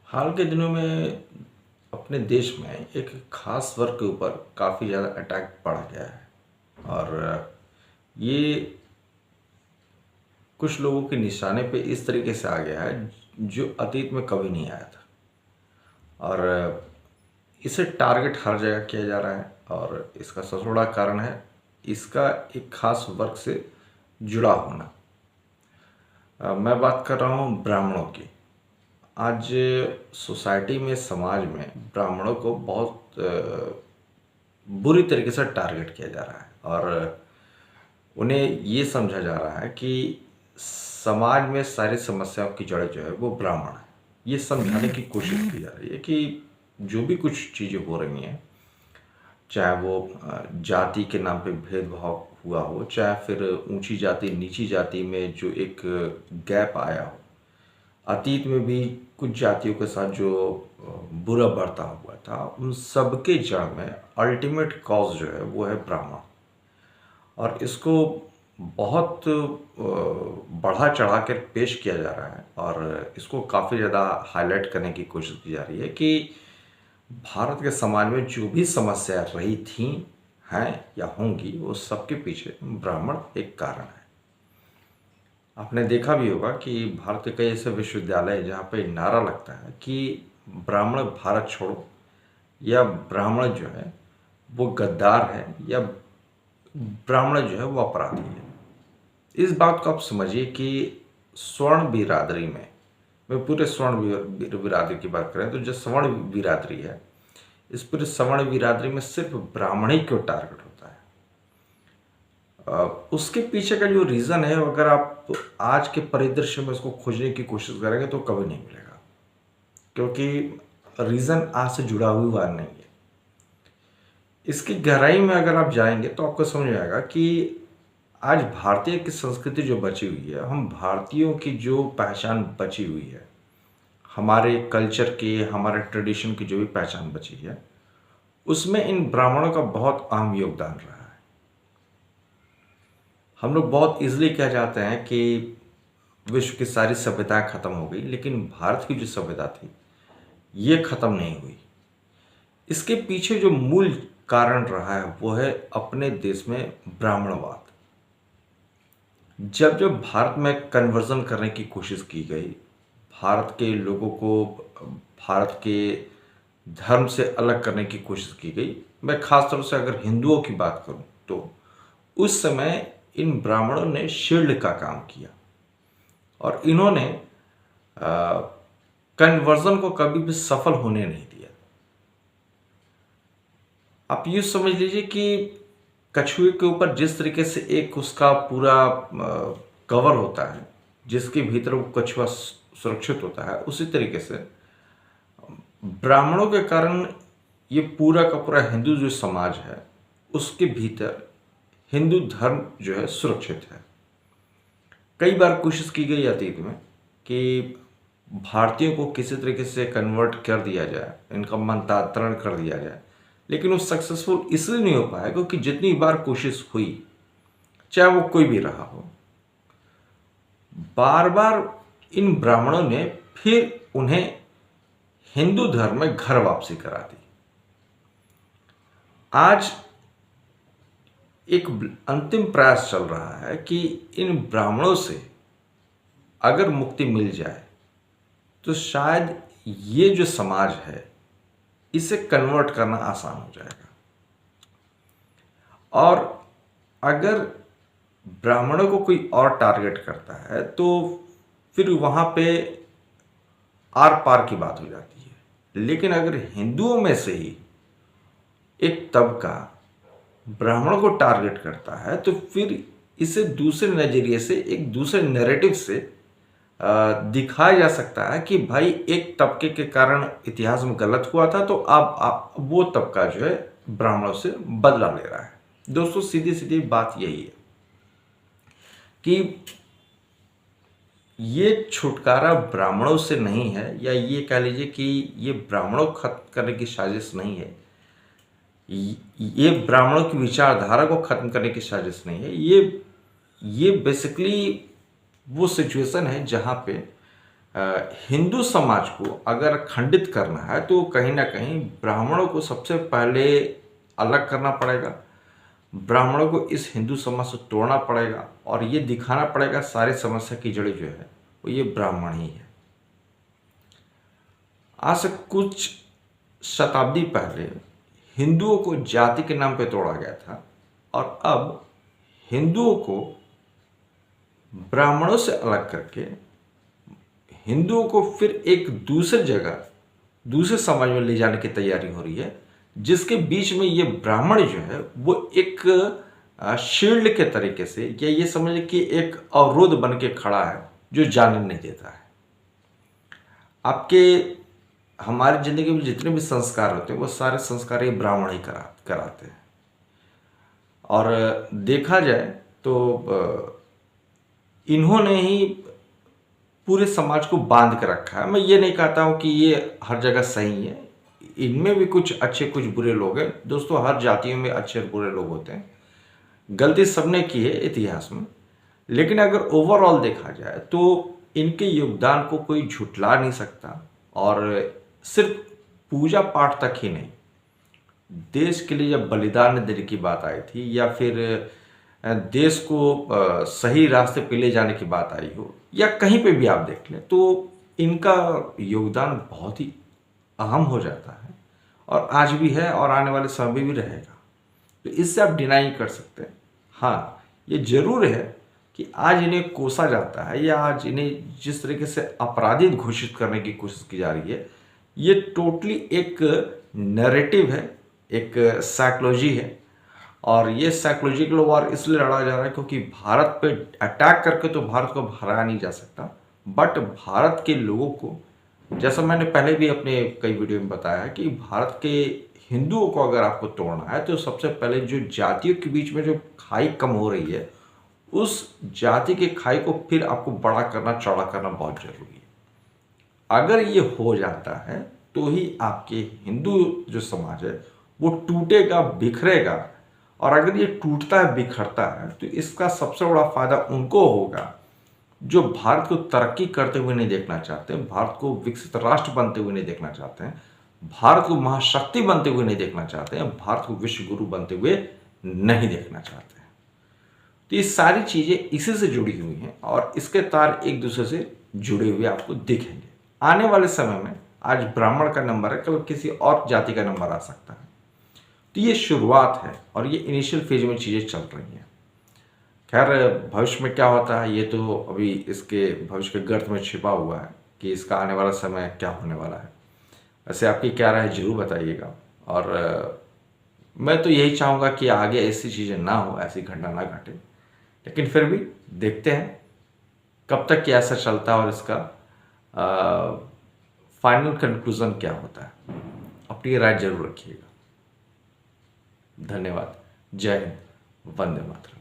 हाल के दिनों में अपने देश में एक खास वर्ग के ऊपर काफ़ी ज़्यादा अटैक बढ़ गया है। और ये कुछ लोगों के निशाने पे इस तरीके से आ गया है जो अतीत में कभी नहीं आया था। और इसे टारगेट हर जगह किया जा रहा है और इसका सबसे बड़ा कारण है इसका एक खास वर्ग से जुड़ा होना। मैं बात कर रहा हूँ ब्राह्मणों की। आज सोसाइटी में, समाज में ब्राह्मणों को बहुत बुरी तरीके से टारगेट किया जा रहा है और उन्हें ये समझा जा रहा है कि समाज में सारी समस्याओं की जड़ जो है वो ब्राह्मण है। ये समझाने की कोशिश की जा रही है कि जो भी कुछ चीज़ें हो रही हैं, चाहे वो जाति के नाम पे भेदभाव हुआ हो, चाहे फिर ऊंची जाति नीची जाति में जो एक गैप आया हो, अतीत में भी कुछ जातियों के साथ जो बुरा बर्ताव हुआ था, उन सब के जड़ में अल्टीमेट कॉज जो है वो है ब्राह्मण। और इसको बहुत बढ़ा चढ़ा कर पेश किया जा रहा है और इसको काफ़ी ज़्यादा हाईलाइट करने की कोशिश की जा रही है कि भारत के समाज में जो भी समस्या रही थी, हैं या होंगी, वो सबके पीछे ब्राह्मण एक कारण है। आपने देखा भी होगा कि भारत के कई ऐसे विश्वविद्यालय हैं जहाँ पे नारा लगता है कि ब्राह्मण भारत छोड़ो, या ब्राह्मण जो है वो गद्दार है, या ब्राह्मण जो है वो अपराधी है। इस बात को आप समझिए कि स्वर्ण बिरादरी में, मैं पूरे स्वर्ण बिरादरी की बात करें तो जो स्वर्ण बिरादरी है, इस पूरे स्वर्ण बिरादरी में सिर्फ ब्राह्मण ही क्यों टारगेट होता है? उसके पीछे का जो रीज़न है, अगर आप आज के परिदृश्य में उसको खोजने की कोशिश करेंगे तो कभी नहीं मिलेगा, क्योंकि रीज़न आज से जुड़ा हुआ नहीं है। इसकी गहराई में अगर आप जाएंगे तो आपको समझ में आएगा कि आज भारतीय की संस्कृति जो बची हुई है, हम भारतीयों की जो पहचान बची हुई है, हमारे कल्चर की, हमारे ट्रेडिशन की जो भी पहचान बची है, उसमें इन ब्राह्मणों का बहुत अहम योगदान रहा है। हम लोग बहुत इजीली कह जाते हैं कि विश्व की सारी सभ्यताएं खत्म हो गई, लेकिन भारत की जो सभ्यता थी ये खत्म नहीं हुई। इसके पीछे जो मूल कारण रहा है वो है अपने देश में ब्राह्मणवाद। जब जब भारत में कन्वर्जन करने की कोशिश की गई, भारत के लोगों को भारत के धर्म से अलग करने की कोशिश की गई, मैं खास तौर से अगर हिंदुओं की बात करूं तो उस समय इन ब्राह्मणों ने शील्ड का काम किया और इन्होंने कन्वर्जन को कभी भी सफल होने नहीं दिया। आप यूँ समझ लीजिए कि कछुए के ऊपर जिस तरीके से एक उसका पूरा कवर होता है जिसके भीतर वो कछुआ सुरक्षित होता है, उसी तरीके से ब्राह्मणों के कारण ये पूरा का पूरा हिंदू जो समाज है उसके भीतर हिंदू धर्म जो है सुरक्षित है। कई बार कोशिश की गई अतीत में कि भारतीयों को किसी तरीके से कन्वर्ट कर दिया जाए, इनका मंतांतरण कर दिया जाए, लेकिन वो सक्सेसफुल इसलिए नहीं हो पाया क्योंकि जितनी बार कोशिश हुई, चाहे वो कोई भी रहा हो, बार बार इन ब्राह्मणों ने फिर उन्हें हिंदू धर्म में घर वापसी करा दी। आज एक अंतिम प्रयास चल रहा है कि इन ब्राह्मणों से अगर मुक्ति मिल जाए तो शायद ये जो समाज है इसे कन्वर्ट करना आसान हो जाएगा। और अगर ब्राह्मणों को कोई और टारगेट करता है तो फिर वहाँ पे आर पार की बात हो जाती है। लेकिन अगर हिंदुओं में से ही एक तबका ब्राह्मणों को टारगेट करता है तो फिर इसे दूसरे नज़रिए से, एक दूसरे नैरेटिव से दिखाया जा सकता है कि भाई एक तबके के कारण इतिहास में गलत हुआ था तो अब वो तबका जो है ब्राह्मणों से बदला ले रहा है। दोस्तों, सीधी सीधी बात यही है कि ये छुटकारा ब्राह्मणों से नहीं है, या ये कह लीजिए कि ये ब्राह्मणों को खत्म करने की साजिश नहीं है, ये ब्राह्मणों की विचारधारा को खत्म करने की साजिश नहीं है। ये बेसिकली वो सिचुएशन है जहाँ पे हिंदू समाज को अगर खंडित करना है तो कहीं ना कहीं ब्राह्मणों को सबसे पहले अलग करना पड़ेगा। ब्राह्मणों को इस हिंदू समाज से तोड़ना पड़ेगा और ये दिखाना पड़ेगा सारी समस्या की जड़ जो है वो ये ब्राह्मण ही है। आज से कुछ शताब्दी पहले हिंदुओं को जाति के नाम पे तोड़ा गया था और अब हिंदुओं को ब्राह्मणों से अलग करके हिंदुओं को फिर एक दूसरी जगह दूसरे समाज में ले जाने की तैयारी हो रही है, जिसके बीच में ये ब्राह्मण जो है वो एक शील्ड के तरीके से या ये समझ कि एक अवरोध बन के खड़ा है जो जाने नहीं देता है। आपके हमारी ज़िंदगी में जितने भी संस्कार होते हैं वो सारे संस्कार ये ब्राह्मण ही कराते हैं। और देखा जाए तो इन्होंने ही पूरे समाज को बांध के रखा है। मैं ये नहीं कहता हूँ कि ये हर जगह सही है, इनमें भी कुछ अच्छे कुछ बुरे लोग हैं। दोस्तों, हर जातियों में अच्छे और बुरे लोग होते हैं, गलती सबने की है इतिहास में। लेकिन अगर ओवरऑल देखा जाए तो इनके योगदान को कोई झुठला नहीं सकता। और सिर्फ पूजा पाठ तक ही नहीं, देश के लिए जब बलिदान देने की बात आई थी या फिर देश को सही रास्ते पे ले जाने की बात आई हो या कहीं पे भी आप देख लें, तो इनका योगदान बहुत ही अहम हो जाता है और आज भी है और आने वाले समय में भी रहेगा। तो इससे आप डिनाई नहीं कर सकते। हाँ, ये जरूर है कि आज इन्हें कोसा जाता है या आज इन्हें जिस तरीके से अपराधित घोषित करने की कोशिश की जा रही है, ये टोटली एक नैरेटिव है, एक साइकोलॉजी है। और ये साइकोलॉजिकल वॉर इसलिए लड़ा जा रहा है क्योंकि भारत पे अटैक करके तो भारत को हराया नहीं जा सकता, बट भारत के लोगों को, जैसा मैंने पहले भी अपने कई वीडियो में बताया कि भारत के हिंदुओं को अगर आपको तोड़ना है तो सबसे पहले जो जातियों के बीच में जो खाई कम हो रही है, उस जाति के खाई को फिर आपको बड़ा करना, चौड़ा करना बहुत जरूरी है। अगर ये हो जाता है तो ही आपके हिंदू जो समाज है वो टूटेगा, बिखरेगा। और अगर ये टूटता है, बिखरता है, तो इसका सबसे बड़ा फायदा उनको होगा जो भारत को तरक्की करते हुए नहीं देखना चाहते, भारत को विकसित राष्ट्र बनते हुए नहीं देखना चाहते हैं, भारत को महाशक्ति बनते हुए नहीं देखना चाहते हैं, भारत को विश्व गुरु बनते हुए नहीं देखना चाहते हैं। तो ये सारी चीजें इसी से जुड़ी हुई हैं और इसके तार एक दूसरे से जुड़े हुए आपको दिखेंगे। आने वाले समय में आज ब्राह्मण का नंबर है, कल किसी और जाति का नंबर आ सकता है। तो ये शुरुआत है और ये इनिशियल फेज में चीज़ें चल रही हैं। खैर, भविष्य में क्या होता है ये तो अभी इसके भविष्य के गर्त में छिपा हुआ है कि इसका आने वाला समय क्या होने वाला है। वैसे आपकी क्या राय है जरूर बताइएगा। और मैं तो यही चाहूँगा कि आगे ऐसी चीज़ें ना हो, ऐसी घटना ना घटे। लेकिन फिर भी देखते हैं कब तक ये ऐसा चलता है और इसका फाइनल कंक्लूजन क्या होता है। अपनी राय जरूर रखिएगा। धन्यवाद। जय हिंद। वंदे मातरम।